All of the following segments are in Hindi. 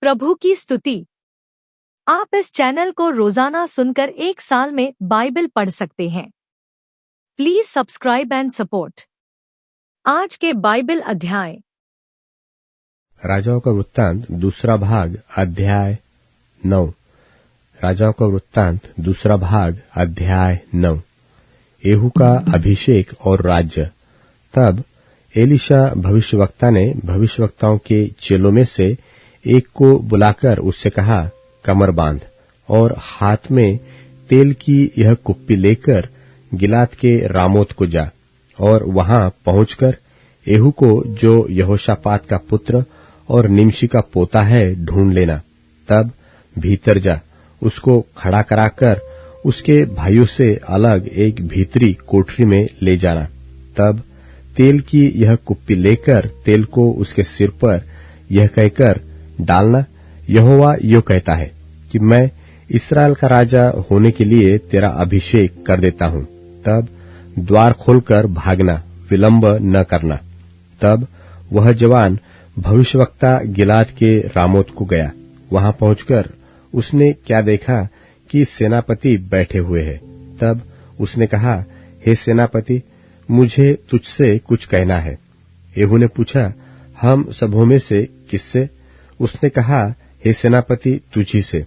प्रभु की स्तुति। आप इस चैनल को रोजाना सुनकर 1 साल में बाइबल पढ़ सकते हैं। Please subscribe and support. आज के बाइबल अध्याय राजाओं का वृत्तांत दूसरा भाग अध्याय 9। राजाओं का वृत्तांत दूसरा भाग अध्याय 9। येहू का अभिषेक और राज्य। तब एलीशा भविष्यवक्ता ने भविष्यवक्ताओं के चेलों में से एक को बुलाकर उससे कहा, कमर बांध और हाथ में तेल की यह कुप्पी लेकर गिलाद के रामोत को जा और वहां पहुंचकर येहू को, जो यहोशापात का पुत्र और निमशी का पोता है, ढूंढ लेना। तब भीतर जा, उसको खड़ा कराकर उसके भाइयों से अलग एक भीतरी कोठरी में ले जाना। तब तेल की यह कुप्पी लेकर तेल को उसके सिर पर यह कहकर डालना, यहोवा यो कहता है कि मैं इस्राएल का राजा होने के लिए तेरा अभिषेक कर देता हूं। तब द्वार खोलकर भागना, विलंब न करना। तब वह जवान भविष्यवक्ता गिलाद के रामोत को गया। वहां पहुंचकर उसने क्या देखा कि सेनापति बैठे हुए हैं। तब उसने कहा, हे सेनापति, मुझे तुझसे कुछ कहना है। येहू ने पूछा, हम सबों में से किससे? उसने कहा, हे सेनापति, तुझी से।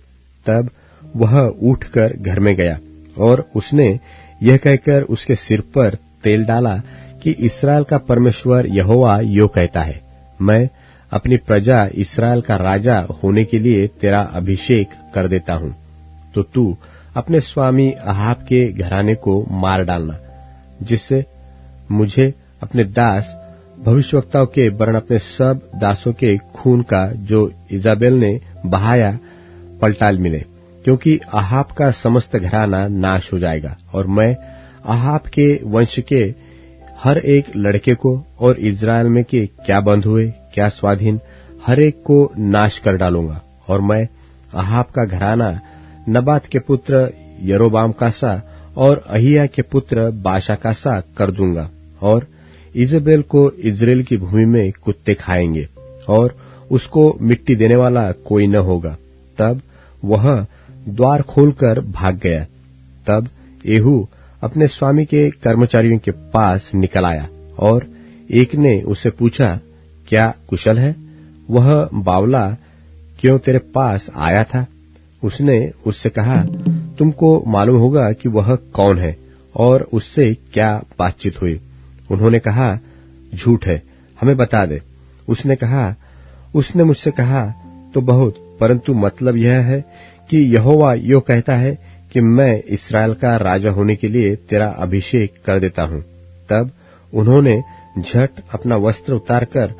तब वह उठकर घर में गया और उसने यह कहकर उसके सिर पर तेल डाला कि इस्राएल का परमेश्वर यहोवा यो कहता है, मैं अपनी प्रजा इस्राएल का राजा होने के लिए तेरा अभिषेक कर देता हूं। तो तू अपने स्वामी अहाब के घराने को मार डालना, जिससे मुझे अपने दास भविष्यवक्ताओं के वरन अपने सब दासों के खून का जो इजाबेल ने बहाया पलटाल मिले, क्योंकि अहाब का समस्त घराना नाश हो जाएगा और मैं अहाब के वंश के हर एक लड़के को और इस्राएल में के क्या बंद हुए क्या स्वाधीन हर एक को नाश कर डालूंगा। और मैं अहाब का घराना नबात के पुत्र यरोबाम का सा और अहिया के पुत्र बाशा का सा कर दूंगा, और इजेबेल को इस्राएल की भूमि में कुत्ते खाएंगे और उसको मिट्टी देने वाला कोई न होगा। तब वह द्वार खोलकर भाग गया। तब येहू अपने स्वामी के कर्मचारियों के पास निकल आया और एक ने उससे पूछा, क्या कुशल है? वह बावला क्यों तेरे पास आया था? उसने उससे कहा, तुमको मालूम होगा कि वह कौन है और उससे क्या बातचीत हुई। उन्होंने कहा, झूठ है, हमें बता दे। उसने मुझसे कहा, तो बहुत, परंतु मतलब यह है कि यहोवा यो कहता है कि मैं इस्राएल का राजा होने के लिए तेरा अभिषेक कर देता हूं। तब उन्होंने झट अपना वस्त्र उतारकर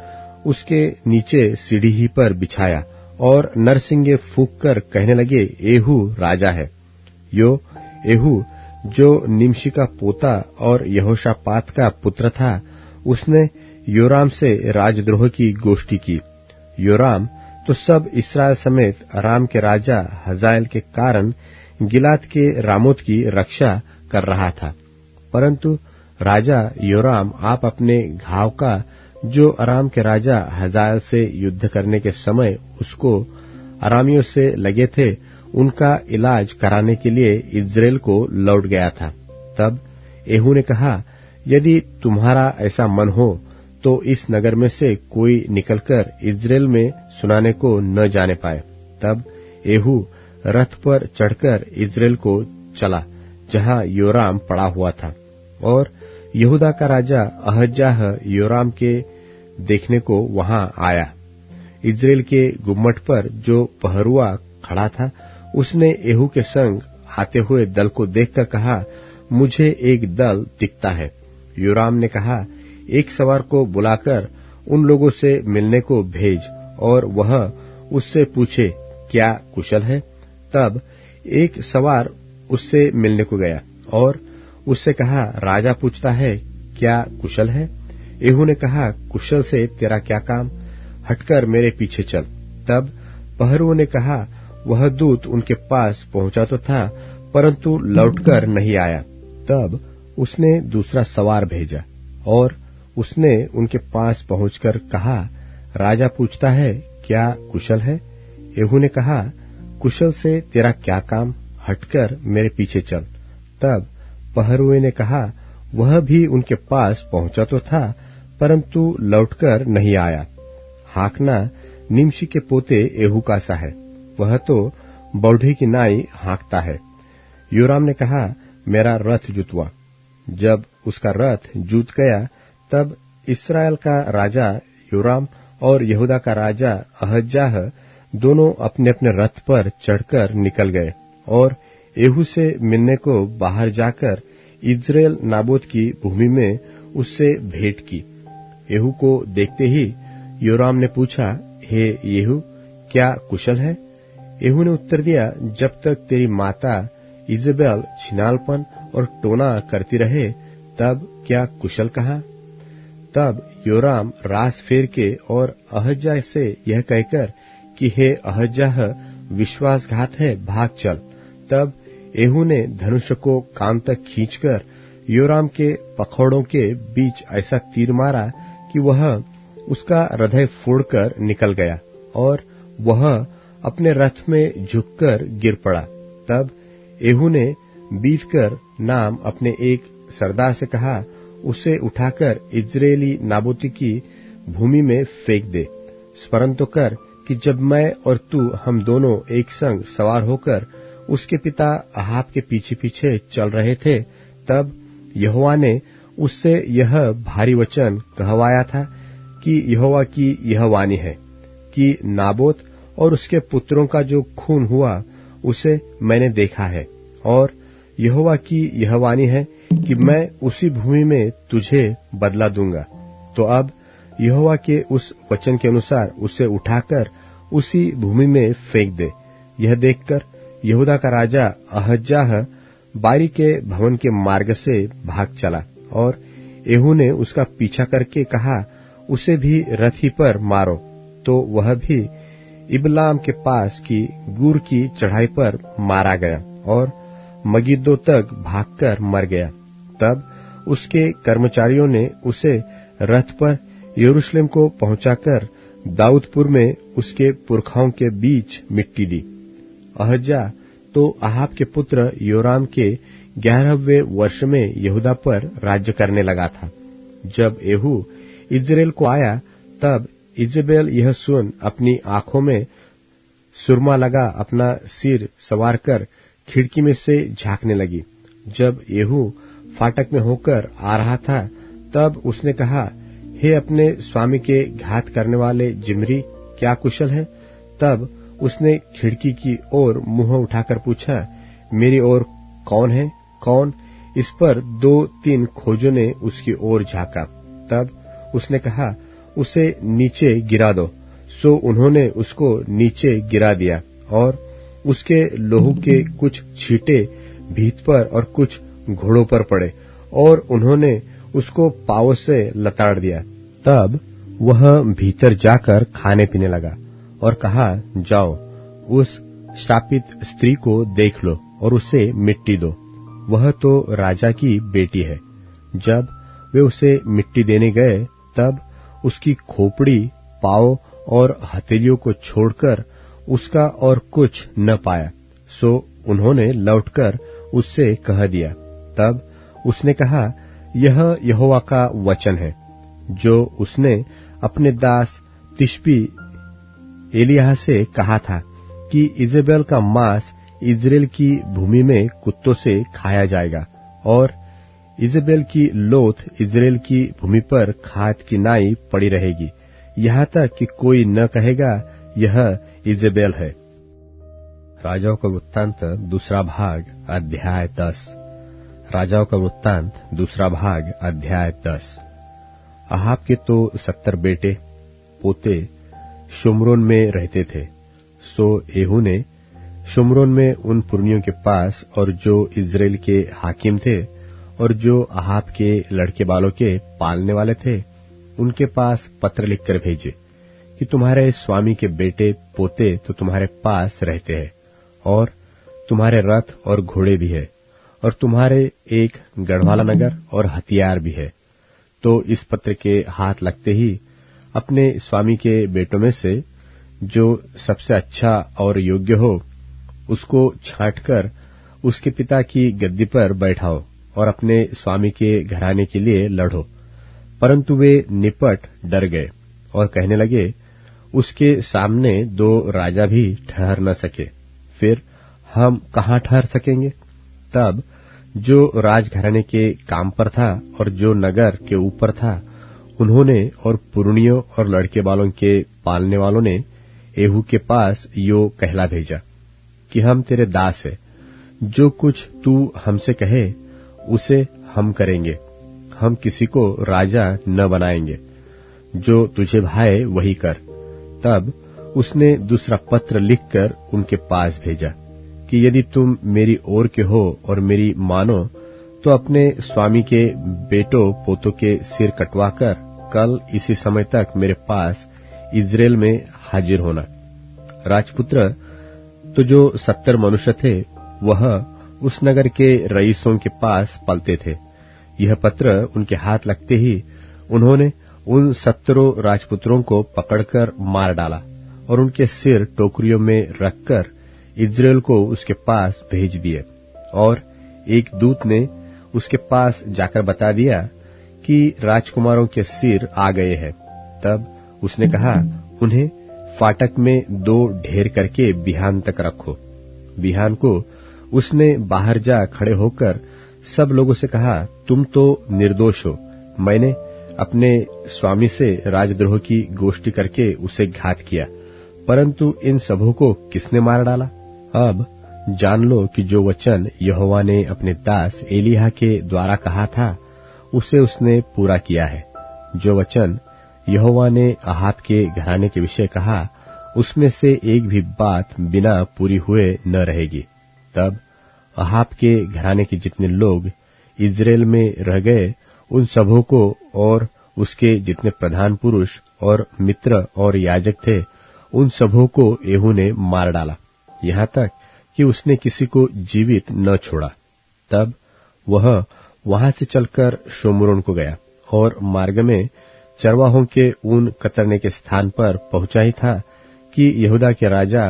उसके नीचे सीढ़ी ही पर बिछाया और नरसिंगे फूंक कर कहने लगे, येहू राजा है। यो येहू, जो निमशी का पोता और यहोशापात का पुत्र था, उसने योराम से राजद्रोह की गोष्ठी की। योराम तो सब इस्राएल समेत अराम के राजा हजाएल के कारण गिलाद के रामोत की रक्षा कर रहा था। परंतु राजा योराम आप अपने घाव का, जो अराम के राजा हजाएल से युद्ध करने के समय उसको अरामियों से लगे थे, उनका इलाज कराने के लिए इस्राएल को लौट गया था। तब येहू ने कहा, यदि तुम्हारा ऐसा मन हो तो इस नगर में से कोई निकलकर इस्राएल में सुनाने को न जाने पाए। तब येहू रथ पर चढ़कर इस्राएल को चला जहां योराम पड़ा हुआ था, और यहूदा का राजा अहज्याह योराम के देखने को वहां आया। इस्राएल के गुम्मट पर जो पहरुआ खड़ा था, उसने येहू के संग आते हुए दल को देखकर कहा, मुझे एक दल दिखता है। योराम ने कहा, एक सवार को बुलाकर उन लोगों से मिलने को भेज और वह उससे पूछे, क्या कुशल है? तब एक सवार उससे मिलने को गया और उससे कहा, राजा पूछता है, क्या कुशल है? येहू ने कहा, कुशल से तेरा क्या काम? हटकर मेरे पीछे चल। तब पहरुओं ने कहा, वह दूत उनके पास पहुंचा तो था, परंतु लौटकर नहीं आया। तब उसने दूसरा सवार भेजा और उसने उनके पास पहुंचकर कहा, राजा पूछता है, क्या कुशल है? येहू ने कहा, कुशल से तेरा क्या काम, हटकर मेरे पीछे चल। तब पहरुए ने कहा, वह भी उनके पास पहुंचा तो था, परंतु लौटकर नहीं आया। हाँकना निमशी के पोते येहू का सा है, वह तो बौढ़े की नाई हाँकता है। योराम ने कहा, मेरा रथ जुतवा। जब उसका रथ जूत गया, तब इस्राएल का राजा योराम और यहूदा का राजा अहज्याह दोनों अपने अपने रथ पर चढ़कर निकल गए और येहू से मिलने को बाहर जाकर इज्रेल नाबोत की भूमि में उससे भेंट की। येहू को देखते ही योराम ने पूछा, हे येहू, क्या कुशल है? येहू ने उत्तर दिया, जब तक तेरी माता इजेबेल छिनालपन और टोना करती रहे, तब क्या कुशल कहा? तब योराम रास फेर के और अहज्याह से यह कहकर कि हे अहज्याह, विश्वासघात है, भाग चल। तब येहू ने धनुष को कान तक खींचकर योराम के पखौड़ों के बीच ऐसा तीर मारा कि वह उसका हृदय फोड़कर निकल गया और वह अपने रथ में झुककर गिर पड़ा। तब येहू ने बीतकर नाम अपने एक सरदार से कहा, उसे उठाकर इज्राएली नाबोती की भूमि में फेंक दे। स्मरण तो कर कि जब मैं और तू हम दोनों एक संग सवार होकर उसके पिता अहाब के पीछे पीछे चल रहे थे, तब यहोवा ने उससे यह भारी वचन कहवाया था कि यहोवा की यह वाणी है कि नाबोत और उसके पुत्रों का जो खून हुआ उसे मैंने देखा है, और यहोवा की यह वाणी है कि मैं उसी भूमि में तुझे बदला दूंगा। तो अब यहोवा के उस वचन के अनुसार उसे उठाकर उसी भूमि में फेंक दे। यह देखकर यहूदा का राजा अहज्याह बारी के भवन के मार्ग से भाग चला और येहू ने उसका पीछा करके कहा, उसे भी रथ ही पर मारो। तो वह भी इबलाम के पास की गुर की चढ़ाई पर मारा गया और मगिद्दो तक भागकर मर गया। तब उसके कर्मचारियों ने उसे रथ पर यरूशलेम को पहुंचाकर दाऊदपुर में उसके पुरखाओं के बीच मिट्टी दी। अहज्याह तो अहाब के पुत्र योराम के 11वें वर्ष में यहूदा पर राज्य करने लगा था। जब येहू इज्रेल को आया, तब इजेबेल यह सुन अपनी आंखों में सुरमा लगा अपना सिर सवार कर खिड़की में से झांकने लगी। जब येहू फाटक में होकर आ रहा था, तब उसने कहा, हे अपने स्वामी के घात करने वाले जिम्री, क्या कुशल है? तब उसने खिड़की की ओर मुंह उठाकर पूछा, मेरी ओर कौन है, कौन? इस पर 2-3 खोजों ने उसकी ओर झांका। तब उसने कहा, उसे नीचे गिरा दो। सो उन्होंने उसको नीचे गिरा दिया और उसके लोहू के कुछ छींटे भीत पर और कुछ घोड़ों पर पड़े और उन्होंने उसको पांवों से लताड़ दिया। तब वह भीतर जाकर खाने पीने लगा और कहा, जाओ उस श्रापित स्त्री को देख लो और उसे मिट्टी दो, वह तो राजा की बेटी है। जब वे उसे मिट्टी देने गए, तब उसकी खोपड़ी, पांव और हथेलियों को छोड़कर उसका और कुछ न पाया। सो उन्होंने लौटकर उससे कह दिया। तब उसने कहा, यह यहोवा का वचन है जो उसने अपने दास तिशबी एलिय्याह से कहा था कि इजेबेल का मांस इज्रेल की भूमि में कुत्तों से खाया जाएगा और इजेबेल की लोथ इज्रेल की भूमि पर खाद की नाई पड़ी रहेगी, यहाँ तक कि कोई न कहेगा यह इजेबेल है। राजाओं का वृत्तांत दूसरा भाग अध्याय 10। राजाओं का वृत्तांत दूसरा भाग अध्याय 10। अहाब के तो 70 बेटे पोते शुम्रोन में रहते थे। सो येहू ने शुम्रोन में उन पुरनियों के पास और जो इज्रेल के हाकिम थे और जो अहाब के लड़के बालों के पालने वाले थे, उनके पास पत्र लिखकर भेजे कि तुम्हारे स्वामी के बेटे पोते तो तुम्हारे पास रहते हैं और तुम्हारे रथ और घोड़े भी है और तुम्हारे एक गढ़वाला नगर और हथियार भी है। तो इस पत्र के हाथ लगते ही अपने स्वामी के बेटों में से जो सबसे अच्छा और योग्य हो उसको छांटकर उसके पिता की गद्दी पर बैठाओ और अपने स्वामी के घराने के लिए लड़ो। परंतु वे निपट डर गए और कहने लगे, उसके सामने 2 राजा भी ठहर न सके, फिर हम कहाँ ठहर सकेंगे? तब जो राजघराने के काम पर था और जो नगर के ऊपर था, उन्होंने और पुरनियों और लड़के बालों के पालने वालों ने एहू के पास यो कहला भेजा कि हम तेरे दास है, जो कुछ तू हमसे कहे उसे हम करेंगे, हम किसी को राजा न बनाएंगे, जो तुझे भाए वही कर। तब उसने दूसरा पत्र लिखकर उनके पास भेजा कि यदि तुम मेरी ओर के हो और मेरी मानो तो अपने स्वामी के बेटों पोतों के सिर कटवाकर कल इसी समय तक मेरे पास इज़राइल में हाजिर होना। राजपुत्र तो जो 70 मनुष्य थे वह उस नगर के रईसों के पास पलते थे। यह पत्र उनके हाथ लगते ही उन्होंने उन 70 राजपुत्रों को पकड़कर मार डाला और उनके सिर टोकरियों में रखकर इज़राइल को उसके पास भेज दिए। और एक दूत ने उसके पास जाकर बता दिया कि राजकुमारों के सिर आ गए हैं। तब उसने कहा, उन्हें फाटक में 2 ढेर करके बिहान तक रखो। बिहान को उसने बाहर जा खड़े होकर सब लोगों से कहा, तुम तो निर्दोष हो, मैंने अपने स्वामी से राजद्रोह की गोष्ठी करके उसे घात किया, परंतु इन सबों को किसने मार डाला? अब जान लो कि जो वचन यहोवा ने अपने दास एलिय्याह के द्वारा कहा था उसे उसने पूरा किया है। जो वचन यहोवा ने अहाब के घराने के विषय कहा उसमें से एक भी बात बिना पूरी हुए न रहेगी। तब अहाब के घराने के जितने लोग इज़राइल में रह गए उन सबों को और उसके जितने प्रधान पुरुष और मित्र और याजक थे उन सबों को एहू ने मार डाला, यहाँ तक कि उसने किसी को जीवित न छोड़ा। तब वह वहां से चलकर शोम्रोन को गया और मार्ग में चरवाहों के ऊन कतरने के स्थान पर पहुंचा ही था कि यहूदा के राजा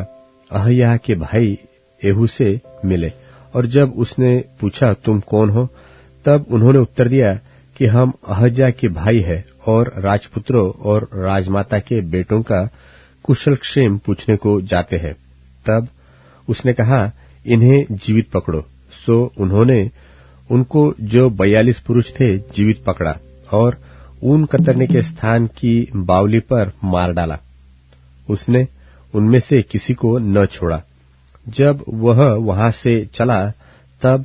अहय्याह के भाई एहू से मिले। और जब उसने पूछा, तुम कौन हो? तब उन्होंने उत्तर दिया कि हम अहज्याह के भाई हैं और राजपुत्रों और राजमाता के बेटों का कुशल क्षेम पूछने को जाते हैं। तब उसने कहा, इन्हें जीवित पकड़ो। सो उन्होंने उनको जो 42 पुरुष थे जीवित पकड़ा और ऊन कतरने के स्थान की बावली पर मार डाला। उसने उनमें से किसी को न छोड़ा। जब वह वहां से चला तब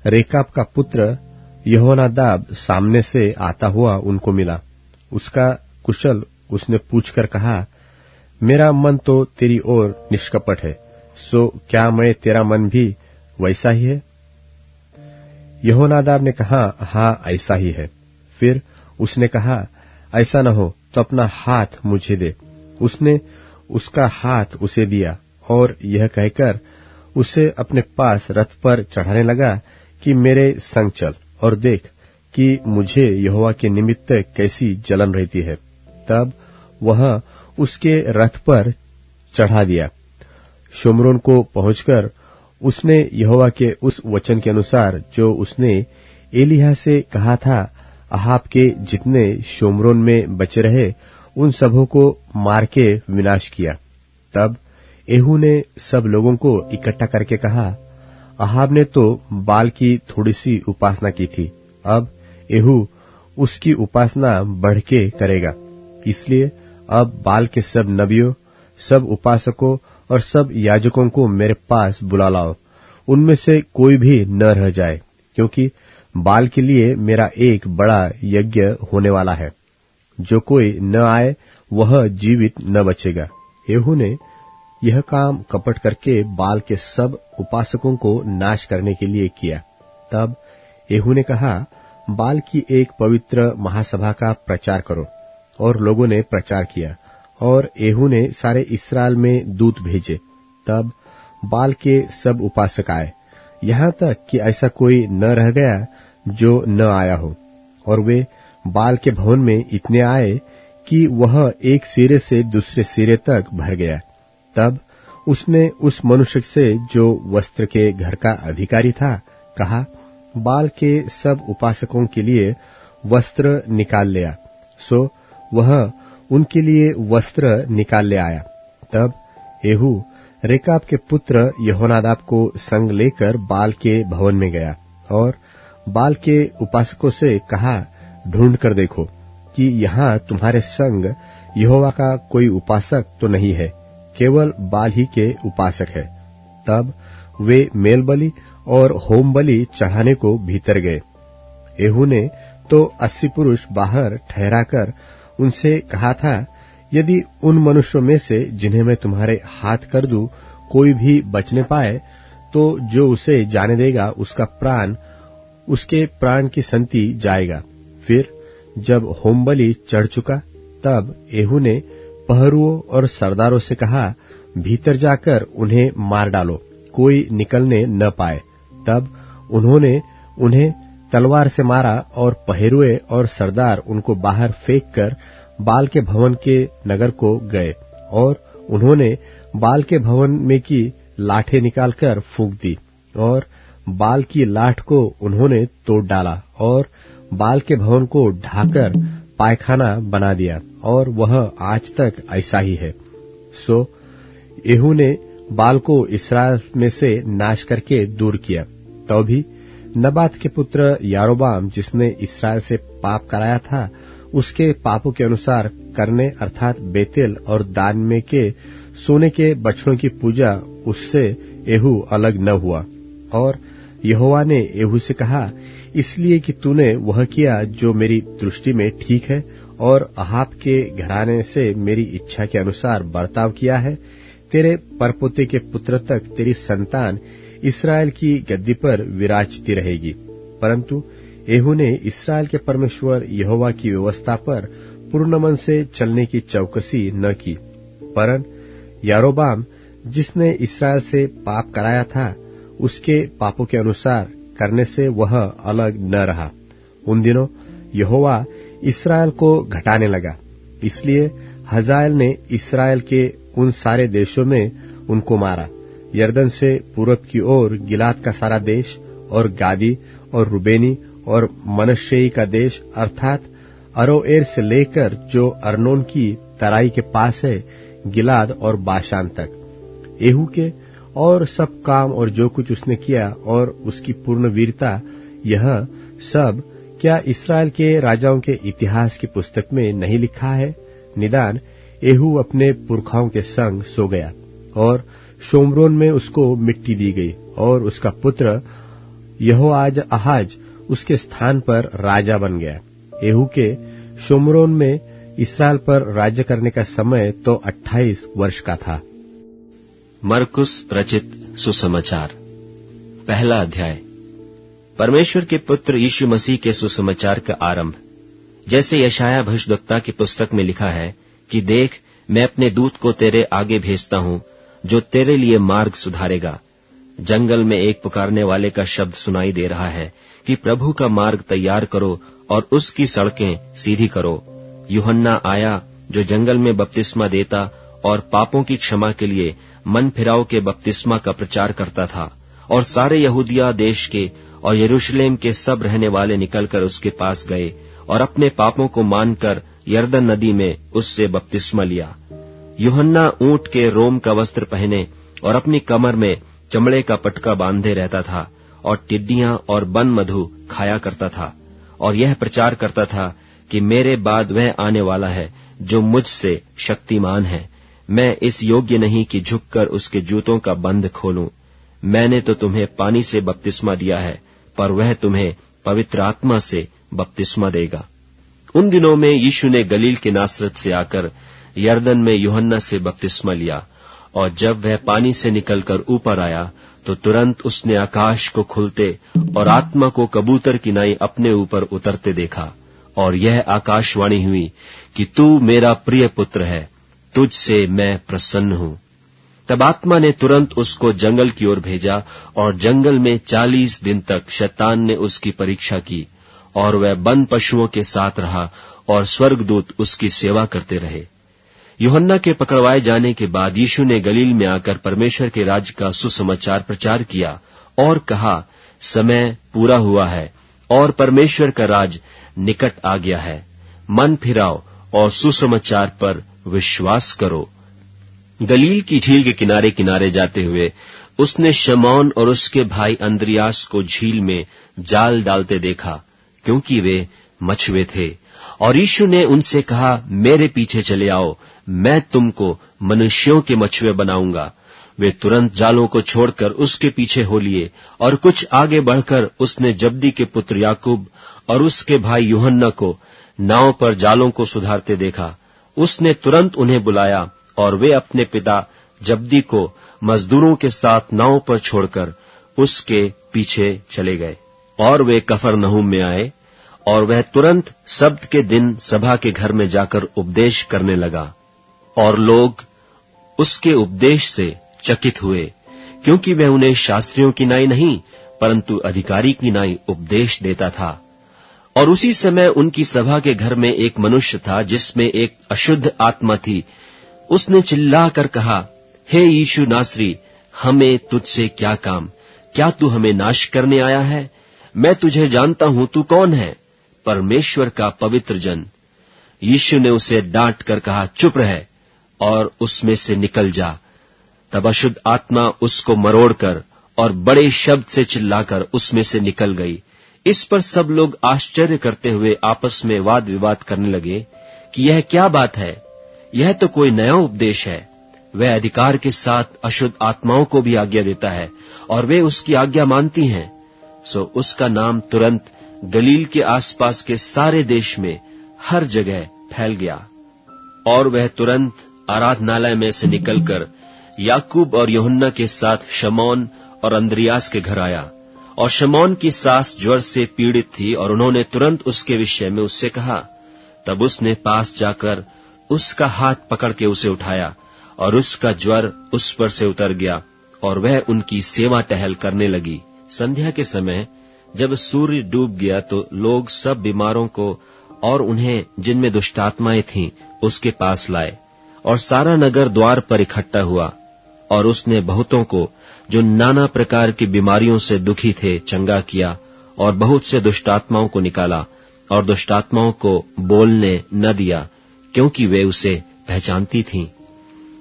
रेकाब का पुत्र यहोनादाब सामने से आता हुआ उनको मिला। उसका कुशल उसने पूछकर कहा, मेरा मन तो तेरी ओर निष्कपट है, सो क्या मैं तेरा मन भी वैसा ही है? यहोनादाब ने कहा, हाँ ऐसा ही है। फिर उसने कहा, ऐसा न हो तो अपना हाथ मुझे दे। उसने उसका हाथ उसे दिया और यह कहकर उसे अपने पास रथ पर चढ़ाने लगा कि मेरे संग चल और देख कि मुझे यहोवा के निमित्त कैसी जलन रहती है। तब वह उसके रथ पर चढ़ा दिया। शोम्रोन को पहुंचकर उसने यहोवा के उस वचन के अनुसार जो उसने एलिय्याह से कहा था, अहाब के जितने शोम्रोन में बचे रहे उन सबों को मार के विनाश किया। तब एहू ने सब लोगों को इकट्ठा करके कहा, अहाब ने तो बाल की थोड़ी सी उपासना की थी, अब एहू उसकी उपासना बढ़ के करेगा। इसलिए अब बाल के सब नबियों, सब उपासकों और सब याजकों को मेरे पास बुला लाओ। उनमें से कोई भी न रह जाए, क्योंकि बाल के लिए मेरा एक बड़ा यज्ञ होने वाला है। जो कोई न आए वह जीवित न बचेगा। एहू ने यह काम कपट करके बाल के सब उपासकों को नाश करने के लिए किया। तब एहू ने कहा, बाल की एक पवित्र महासभा का प्रचार करो। और लोगों ने प्रचार किया और एहू ने सारे इस्राएल में दूत भेजे। तब बाल के सब उपासक आए, यहाँ तक कि ऐसा कोई न रह गया जो न आया हो। और वे बाल के भवन में इतने आए कि वह एक सिरे से दूसरे सिरे तक भर गया। तब उसने उस मनुष्य से जो वस्त्र के घर का अधिकारी था कहा, बाल के सब उपासकों के लिए वस्त्र निकाल ले आ। सो वह उनके लिए वस्त्र निकाल ले आया। तब येहू रेकाब के पुत्र यहोनादाब को संग लेकर बाल के भवन में गया और बाल के उपासकों से कहा, ढूंढ कर देखो कि यहाँ तुम्हारे संग यहोवा का कोई उपासक तो नहीं है, केवल बाल ही के उपासक है। तब वे मेल बलि और होम बलि चढ़ाने को भीतर गए। येहू ने तो 80 पुरुष बाहर ठहराकर उनसे कहा था, यदि उन मनुष्यों में से जिन्हें मैं तुम्हारे हाथ कर दूं कोई भी बचने पाए, तो जो उसे जाने देगा उसके प्राण की संति जाएगा। फिर जब होम बलि चढ़ चुका, तब येहू ने पहरुओं और सरदारों से कहा, भीतर जाकर उन्हें मार डालो, कोई निकलने न पाए। तब उन्होंने उन्हें तलवार से मारा और पहरुए और सरदार उनको बाहर फेंक कर बाल के भवन के नगर को गए और उन्होंने बाल के भवन में की लाठें निकालकर फूंक दी और बाल की लाठ को उन्होंने तोड़ डाला और बाल के भवन को ढाकर पायखाना बना दिया और वह आज तक ऐसा ही है। सो येहू ने बाल को इस्राएल में से नाश करके दूर किया। तो भी नबात के पुत्र यारोबाम, जिसने इस्राएल से पाप कराया था, उसके पापों के अनुसार करने अर्थात बेतेल और दान में के सोने के बछड़ों की पूजा, उससे येहू अलग न हुआ। और यहोवा ने येहू से कहा, इसलिए कि तूने वह किया जो मेरी दृष्टि में ठीक है और अहाब के घराने से मेरी इच्छा के अनुसार बर्ताव किया है, तेरे परपोते के पुत्र तक तेरी संतान इस्राएल की गद्दी पर विराजती रहेगी। परंतु येहू ने इस्राएल के परमेश्वर यहोवा की व्यवस्था पर पूर्ण मन से चलने की चौकसी न की, परन यारोबाम, जिसने इस्राएल से पाप कराया था, उसके पापों के अनुसार करने से वह अलग न रहा। उन दिनों यहोवा इस्राएल को घटाने लगा, इसलिए हजाएल ने इस्राएल के उन सारे देशों में उनको मारा, यरदन से पूरब की ओर गिलाद का सारा देश और गादी और रूबेनी और मनश्शेई का देश अर्थात अरोएर से लेकर जो अर्नोन की तराई के पास है, गिलाद और बाशान तक। येहू के और सब काम और जो कुछ उसने किया और उसकी पूर्ण वीरता, यह सब क्या इस्राएल के राजाओं के इतिहास की पुस्तक में नहीं लिखा है? निदान येहू अपने पुरखाओं के संग सो गया और शोम्रोन में उसको मिट्टी दी गई और उसका पुत्र यहोआहाज उसके स्थान पर राजा बन गया। येहू के शोम्रोन में इस्राएल पर राज्य करने का समय तो 28 वर्ष का था। मरकुस रचित सुसमाचार, पहला अध्याय। परमेश्वर के पुत्र यीशु मसीह के सुसमाचार का आरंभ। जैसे यशाया भविष्यद्वक्ता की पुस्तक में लिखा है कि देख, मैं अपने दूत को तेरे आगे भेजता हूं, जो तेरे लिए मार्ग सुधारेगा। जंगल में एक पुकारने वाले का शब्द सुनाई दे रहा है कि प्रभु का मार्ग तैयार करो और उसकी सड़कें सीधी करो। यूहन्ना आया, जो जंगल में बपतिस्मा देता और पापों की क्षमा के लिए मन फिराव के बपतिस्मा का प्रचार करता था, और सारे यहूदिया देश के और यरूशलेम के सब रहने वाले निकलकर उसके पास गए और अपने पापों को मानकर यरदन नदी में उससे बपतिस्मा लिया। यूहन्ना ऊंट के रोम का वस्त्र पहने और अपनी कमर में चमड़े का पटका बांधे रहता था और टिड्डियां और बन मधु खाया करता था, और यह प्रचार करता था कि मेरे बाद वह आने वाला है जो मुझसे शक्तिमान है। मैं इस योग्य नहीं कि झुककर उसके जूतों का बंध खोलूं। मैंने तो तुम्हें पानी से बपतिस्मा दिया है, पर वह तुम्हें पवित्र आत्मा से बपतिस्मा देगा। उन दिनों में यीशु ने गलील के नासरत से आकर यरदन में यूहन्ना से बपतिस्मा लिया, और जब वह पानी से निकलकर ऊपर आया तो तुरंत उसने आकाश को खुलते और आत्मा को कबूतर की नाई अपने ऊपर उतरते देखा, और यह आकाशवाणी हुई कि तू मेरा प्रिय पुत्र है, तुझसे मैं प्रसन्न हूं। तब आत्मा ने तुरंत उसको जंगल की ओर भेजा, और जंगल में 40 दिन तक शैतान ने उसकी परीक्षा की, और वह वन पशुओं के साथ रहा और स्वर्गदूत उसकी सेवा करते रहे। यूहन्ना के पकड़वाए जाने के बाद यीशु ने गलील में आकर परमेश्वर के राज्य का सुसमाचार प्रचार किया और कहा, समय पूरा हुआ है और परमेश्वर का राज निकट आ गया है। मन फिराओ और सुसमाचार पर विश्वास करो। गलील की झील के किनारे किनारे जाते हुए उसने शमौन और उसके भाई अंद्रियास को झील में जाल डालते देखा, क्योंकि वे मछुए थे। और यीशु ने उनसे कहा, मेरे पीछे चले आओ, मैं तुमको मनुष्यों के मछुए बनाऊंगा। वे तुरंत जालों को छोड़कर उसके पीछे हो लिए, और कुछ आगे बढ़कर उसने जब्दी के पुत्र याकूब और उसके भाई यूहन्ना को नाव पर जालों को सुधारते देखा। उसने तुरंत उन्हें बुलाया, और वे अपने पिता जब्दी को मजदूरों के साथ नाव पर छोड़कर उसके पीछे चले गए। और वे कफरनहूम में आए, और वह तुरंत सब्त के दिन सभा के घर में जाकर उपदेश करने लगा। और लोग उसके उपदेश से चकित हुए, क्योंकि वह उन्हें शास्त्रियों की नाई नहीं परंतु अधिकारी की नाई उपदेश देता था। और उसी समय उनकी सभा के घर में एक मनुष्य था जिसमें एक अशुद्ध आत्मा थी। उसने चिल्लाकर कहा, हे यीशु नासरी, हमें तुझसे क्या काम? क्या तू हमें नाश करने आया है? मैं तुझे जानता हूं, तू कौन है? परमेश्वर का पवित्र जन। यीशु ने उसे डांट कर कहा, चुप रह और उसमें से निकल जा। तब अशुद्ध आत्मा उसको मरोड़कर और बड़े शब्द से चिल्लाकर उसमें से निकल गई। इस पर सब लोग आश्चर्य करते हुए आपस में वाद विवाद करने लगे कि यह क्या बात है? यह तो कोई नया उपदेश है। वह अधिकार के साथ अशुद्ध आत्माओं को भी आज्ञा देता है, और वे उसकी आज्ञा मानती हैं। सो उसका नाम तुरंत गलील के आसपास के सारे देश में हर जगह फैल गया। और वह तुरंत आराधनालय में से निकलकर याकूब और यूहन्ना के साथ शमौन और अंद्रियास के घर आया। और शमौन की सास ज्वर से पीड़ित थी, और उन्होंने तुरंत उसके विषय में उससे कहा। तब उसने पास जाकर उसका हाथ पकड़ के उसे उठाया, और उसका ज्वर उस पर से उतर गया, और वह उनकी सेवा टहल करने लगी। संध्या के समय जब सूर्य डूब गया तो लोग सब बीमारों को और उन्हें जिनमें दुष्टात्माएं थीं उसके पास लाए, और सारा नगर द्वार पर इकट्ठा हुआ। और उसने बहुतों को जो नाना प्रकार की बीमारियों से दुखी थे चंगा किया, और बहुत से दुष्टात्माओं को निकाला, और दुष्टात्माओं को बोलने न दिया, क्योंकि वे उसे पहचानती थीं।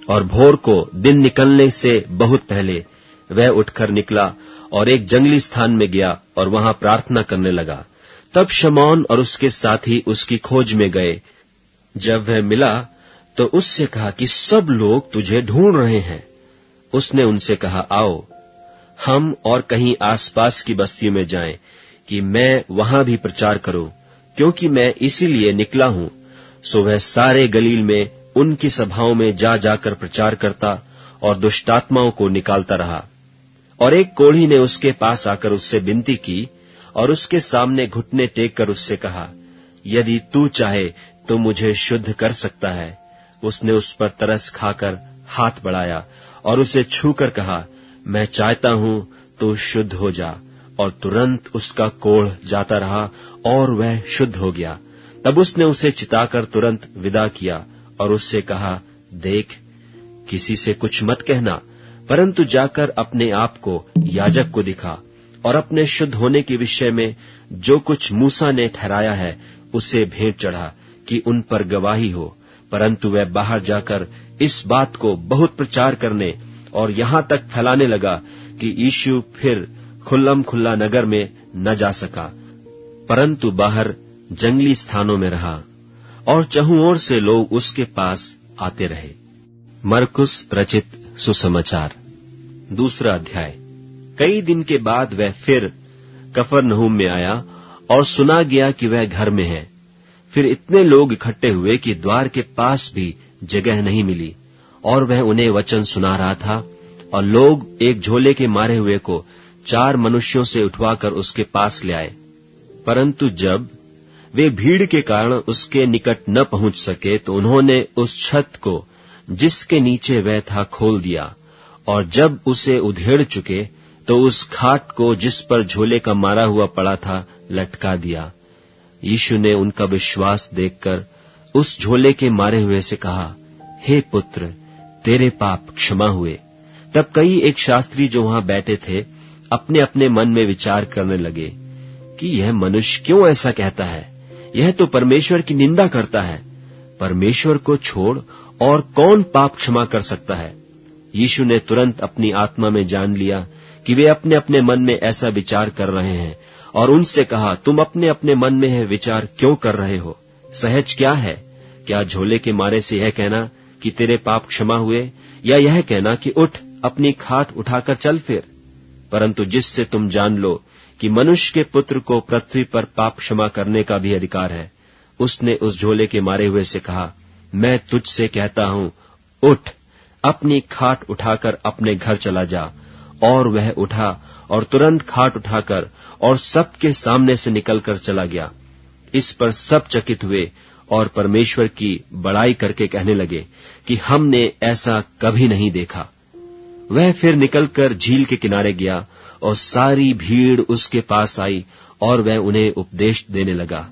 और भोर को दिन निकलने से बहुत पहले वह उठकर निकला और एक जंगली स्थान में गया और वहां प्रार्थना करने लगा। तब शमौन और उसके साथी उसकी खोज में गए। जब वह मिला तो उससे कहा कि सब लोग तुझे ढूंढ रहे हैं। उसने उनसे कहा, आओ हम और कहीं आसपास की बस्तियों में जाएं कि मैं वहां भी प्रचार करूं, क्योंकि मैं इसीलिए निकला हूं। सो वह सारे गलील में उनकी सभाओं में जा जाकर प्रचार करता और दुष्टात्माओं को निकालता रहा। और एक कोढ़ी ने उसके पास आकर उससे विनती की और उसके सामने घुटने टेक कर उससे कहा, यदि तू चाहे तो मुझे शुद्ध कर सकता है। उसने उस पर तरस खाकर हाथ बढ़ाया और उसे छूकर कहा, मैं चाहता हूं तो शुद्ध हो जा। और तुरंत उसका कोढ़ जाता रहा और वह शुद्ध हो गया। तब उसने उसे चिताकर तुरंत विदा किया और उससे कहा, देख, किसी से कुछ मत कहना, परंतु जाकर अपने आप को याजक को दिखा और अपने शुद्ध होने के विषय में जो कुछ मूसा ने ठहराया है उसे भेंट चढ़ा कि उन पर गवाही हो। परंतु वह बाहर जाकर इस बात को बहुत प्रचार करने और यहां तक फैलाने लगा कि यीशु फिर खुल्लम खुल्ला नगर में न जा सका, परंतु बाहर जंगली स्थानों में रहा, और चहुं ओर से लोग उसके पास आते रहे। मरकुस रचित सुसमाचार 2 अध्याय। कई दिन के बाद वह फिर कफरनहूम में आया और सुना गया कि वह घर में है। फिर इतने लोग इकट्ठे हुए कि द्वार के पास भी जगह नहीं मिली, और वह उन्हें वचन सुना रहा था। और लोग एक झोले के मारे हुए को 4 मनुष्यों से उठवाकर उसके पास ले आए। परंतु जब वे भीड़ के कारण उसके निकट न पहुंच सके तो उन्होंने उस छत को जिसके नीचे वह था खोल दिया, और जब उसे उधेड़ चुके तो उस खाट को जिस पर झोले का मारा हुआ पड़ा था लटका दिया। यीशु ने उनका विश्वास देखकर उस झोले के मारे हुए से कहा, हे पुत्र, तेरे पाप क्षमा हुए। तब कई एक शास्त्री जो वहां बैठे थे अपने अपने मन में विचार करने लगे कि यह मनुष्य क्यों ऐसा कहता है, यह तो परमेश्वर की निंदा करता है। परमेश्वर को छोड़ और कौन पाप क्षमा कर सकता है। यीशु ने तुरंत अपनी आत्मा में जान लिया कि वे अपने अपने मन में ऐसा विचार कर रहे हैं और उनसे कहा, तुम अपने अपने मन में यह विचार क्यों कर रहे हो? सहज क्या है? क्या झोले के मारे से यह कहना कि तेरे पाप क्षमा हुए, या यह कहना कि उठ, अपनी खाट उठाकर चल फिर? परंतु जिससे तुम जान लो कि मनुष्य के पुत्र को पृथ्वी पर पाप क्षमा करने का भी अधिकार है, उसने उस झोले के मारे हुए से कहा, मैं तुझसे कहता हूं, उठ, अपनी खाट उठाकर अपने घर चला जा। और वह उठा और तुरंत खाट उठाकर और सबके सामने से निकलकर चला गया। इस पर सब चकित हुए और परमेश्वर की बड़ाई करके कहने लगे कि हमने ऐसा कभी नहीं देखा। वह फिर निकलकर झील के किनारे गया और सारी भीड़ उसके पास आई और वह उन्हें उपदेश देने लगा।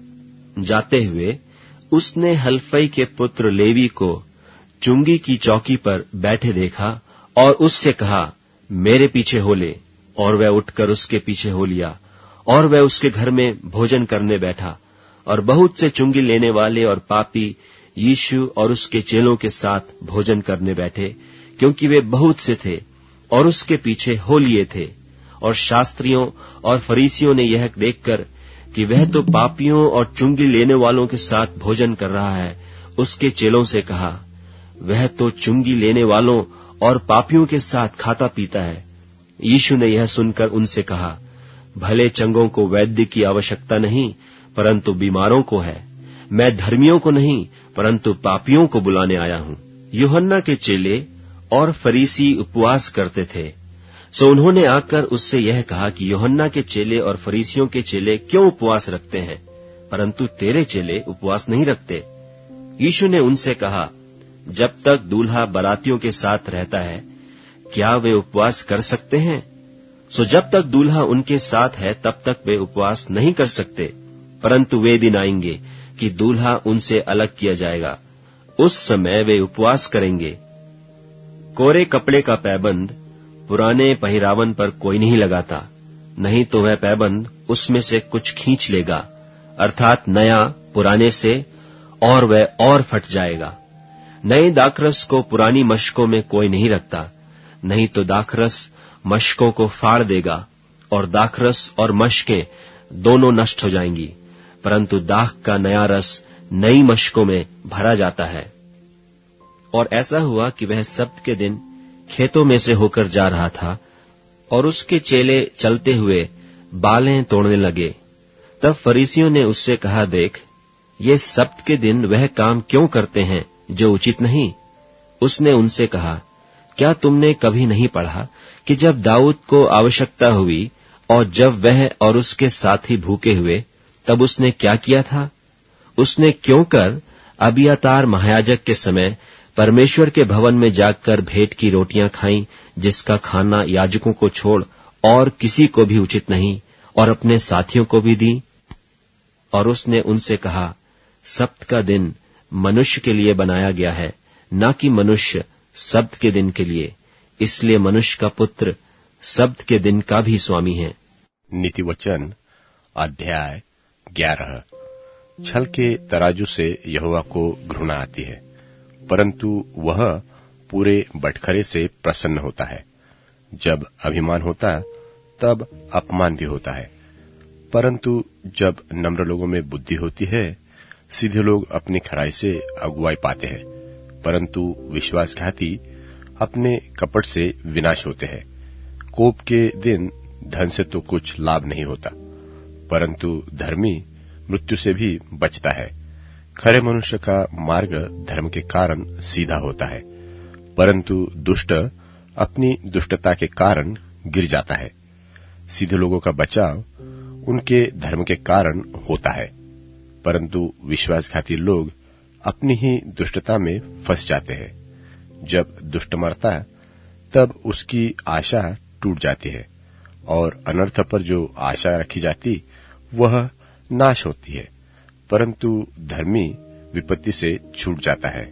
जाते हुए उसने हल्फई के पुत्र लेवी को चुंगी की चौकी पर बैठे देखा और उससे कहा, मेरे पीछे हो ले। और वह उठकर उसके पीछे हो लिया और वह उसके घर में भोजन करने बैठा। और बहुत से चुंगी लेने वाले और पापी यीशु और उसके चेलों के साथ भोजन करने बैठे, क्योंकि वे बहुत से थे और उसके पीछे हो लिए थे। और शास्त्रियों और फरीसियों ने यह देखकर कि वह तो पापियों और चुंगी लेने वालों के साथ भोजन कर रहा है, उसके चेलों से कहा, वह तो चुंगी लेने वालों और पापियों के साथ खाता पीता है। यीशु ने यह सुनकर उनसे कहा, भले चंगों को वैद्य की आवश्यकता नहीं, परंतु बीमारों को है। मैं धर्मियों को नहीं, परंतु पापियों को बुलाने आया हूं। यूहन्ना के चेले और फरीसी उपवास करते थे, सो उन्होंने आकर उससे यह कहा कि यूहन्ना के चेले और फरीसियों के चेले क्यों उपवास रखते हैं, परंतु तेरे चेले उपवास नहीं रखते? यीशु ने उनसे कहा, जब तक दूल्हा बारातियों के साथ रहता है, क्या वे उपवास कर सकते हैं? सो जब तक दूल्हा उनके साथ है तब तक वे उपवास नहीं कर सकते। परंतु वे दिन आएंगे कि दूल्हा उनसे अलग किया जाएगा, उस समय वे उपवास करेंगे। कोरे कपड़े का पैबंद पुराने पहिरावन पर कोई नहीं लगाता, नहीं तो वह पैबंद उसमें से कुछ खींच लेगा, अर्थात नया पुराने से, और वह और फट जाएगा। नए दाखरस को पुरानी मशकों में कोई नहीं रखता, नहीं तो दाखरस मशकों को फाड़ देगा और दाखरस और मशकें दोनों नष्ट हो जाएंगी। परंतु दाख का नया रस नई मशकों में भरा जाता है। और ऐसा हुआ कि वह सब्त के दिन खेतों में से होकर जा रहा था और उसके चेले चलते हुए बालें तोड़ने लगे। तब फरीसियों ने उससे कहा, देख, ये सब्त के दिन वह काम क्यों करते हैं जो उचित नहीं? उसने उनसे कहा, क्या तुमने कभी नहीं पढ़ा कि जब दाऊद को आवश्यकता हुई और जब वह और उसके साथी भूखे हुए, तब उसने क्या किया था? उसने क्यों कर अबियातार महायाजक के समय परमेश्वर के भवन में जाकर भेंट की रोटियां खाईं, जिसका खाना याजकों को छोड़ और किसी को भी उचित नहीं, और अपने साथियों को भी दी? और उसने उनसे कहा, सब्त का दिन मनुष्य के लिए बनाया गया है, न कि मनुष्य सब्त के दिन के लिए। इसलिए मनुष्य का पुत्र सब्त के दिन का भी स्वामी है। नीति वचन अध्याय 11। छल के तराजू से यहोवा को घृणा आती है, परंतु वह पूरे बटखरे से प्रसन्न होता है। जब अभिमान होता तब अपमान भी होता है, परंतु जब नम्र लोगों में बुद्धि होती है, सीधे लोग अपनी खराई से अगुवाई पाते हैं। परंतु विश्वासघाती अपने कपट से विनाश होते हैं। कोप के दिन धन से तो कुछ लाभ नहीं होता, परंतु धर्मी मृत्यु से भी बचता है। खरे मनुष्य का मार्ग धर्म के कारण सीधा होता है, परंतु दुष्ट अपनी दुष्टता के कारण गिर जाता है। सीधे लोगों का बचाव उनके धर्म के कारण होता है, परंतु विश्वासघाती लोग अपनी ही दुष्टता में फंस जाते हैं। जब दुष्ट मरता तब उसकी आशा टूट जाती है, और अनर्थ पर जो आशा रखी जाती वह नाश होती है। परंतु धर्मी विपत्ति से छूट जाता है,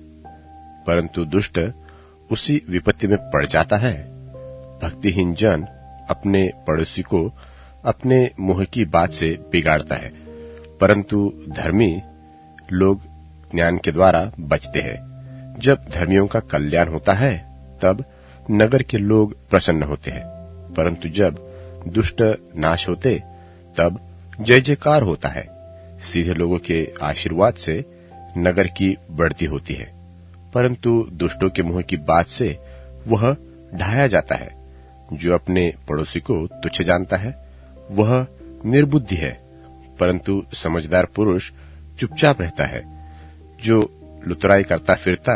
परंतु दुष्ट उसी विपत्ति में पड़ जाता है। भक्तिहीन जन अपने पड़ोसी को अपने मुंह की बात से बिगाड़ता है, परंतु धर्मी लोग ज्ञान के द्वारा बचते हैं। जब धर्मियों का कल्याण होता है तब नगर के लोग प्रसन्न होते हैं, परंतु जब दुष्ट नाश होते तब जय जयकार होता है। सीधे लोगों के आशीर्वाद से नगर की बढ़ती होती है, परंतु दुष्टों के मुंह की बात से वह ढाया जाता है। जो अपने पड़ोसी को तुच्छ जानता है वह निर्बुद्धि है, परंतु समझदार पुरुष चुपचाप रहता है। जो लुतराई करता फिरता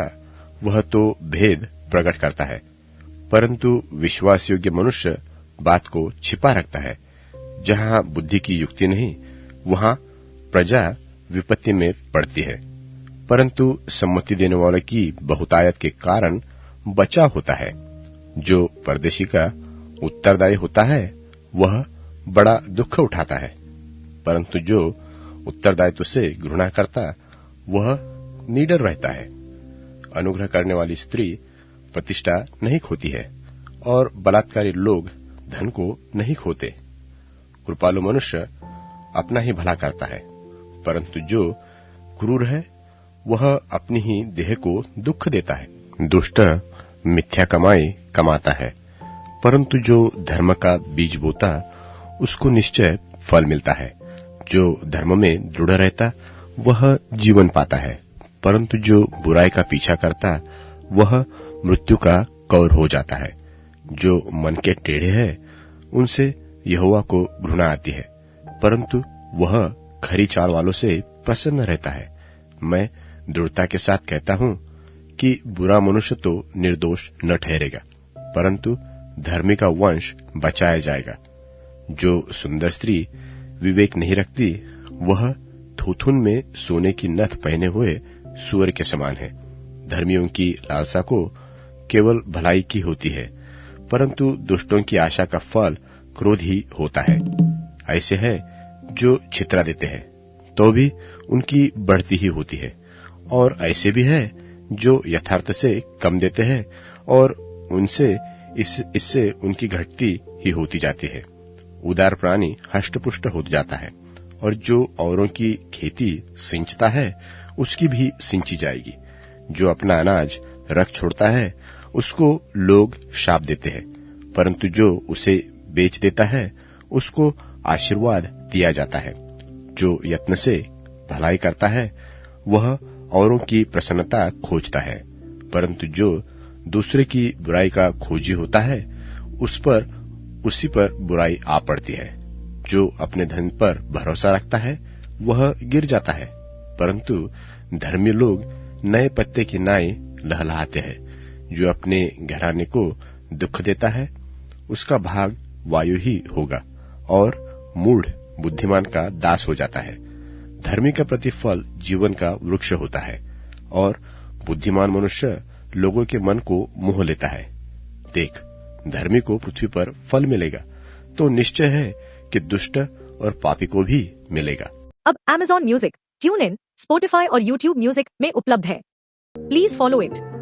वह तो भेद प्रकट करता है, परंतु विश्वास योग्य मनुष्य बात को छिपा रखता है। जहां बुद्धि की युक्ति नहीं वहां प्रजा विपत्ति में पड़ती है, परंतु सम्मति देने वाले की बहुतायत के कारण बचाव होता है। जो परदेशी का उत्तरदायी होता है वह बड़ा दुख उठाता है, परंतु जो उत्तरदायित्व से घृणा करता वह निडर रहता है। अनुग्रह करने वाली स्त्री प्रतिष्ठा नहीं खोती है और बलात्कारी लोग धन को नहीं खोते। कृपालु मनुष्य अपना ही भला करता है, परंतु जो क्रूर है वह अपनी ही देह को दुख देता है। दुष्ट मिथ्या कमाई कमाता है, परंतु जो धर्म का बीज बोता उसको निश्चय फल मिलता है। जो धर्म में दृढ़ रहता वह जीवन पाता है, परंतु जो बुराई का पीछा करता वह मृत्यु का कौर हो जाता है। जो मन के टेढ़े हैं उनसे यहोवा को घृणा आती है, परंतु वह खरी चाल वालों से प्रसन्न रहता है। मैं दृढ़ता के साथ कहता हूं कि बुरा मनुष्य तो निर्दोष न ठहरेगा, परंतु धर्मी का वंश बचाया जाएगा। जो सुंदर स्त्री विवेक नहीं रखती वह थूथुन में सोने की नथ पहने हुए सूअर के समान है। धर्मियों की लालसा को केवल भलाई की होती है, परंतु दुष्टों की आशा का फल क्रोध ही होता है। ऐसे है जो छितरा देते हैं तो भी उनकी बढ़ती ही होती है, और ऐसे भी है जो यथार्थ से कम देते हैं और उनसे इससे उनकी घटती ही होती जाती है। उदार प्राणी हष्टपुष्ट हो जाता है, और जो औरों की खेती सिंचता है उसकी भी सिंची जाएगी। जो अपना अनाज रख छोड़ता है उसको लोग शाप देते हैं, परंतु जो उसे बेच देता है उसको आशीर्वाद दिया जाता है। जो यत्न से भलाई करता है वह औरों की प्रसन्नता खोजता है, परंतु जो दूसरे की बुराई का खोजी होता है उसी पर बुराई आ पड़ती है। जो अपने धन पर भरोसा रखता है वह गिर जाता है, परंतु धर्मी लोग नए पत्ते की नाई लहलहाते हैं। जो अपने घराने को दुख देता है उसका भाग वायु ही होगा, और मूढ़ बुद्धिमान का दास हो जाता है। धर्मी का प्रतिफल जीवन का वृक्ष होता है, और बुद्धिमान मनुष्य लोगों के मन को मोह लेता है। देख, धर्मी को पृथ्वी पर फल मिलेगा, तो निश्चय है कि दुष्ट और पापी को भी मिलेगा। अब Amazon music, tune in, Spotify और YouTube म्यूजिक में उपलब्ध है। Please follow it.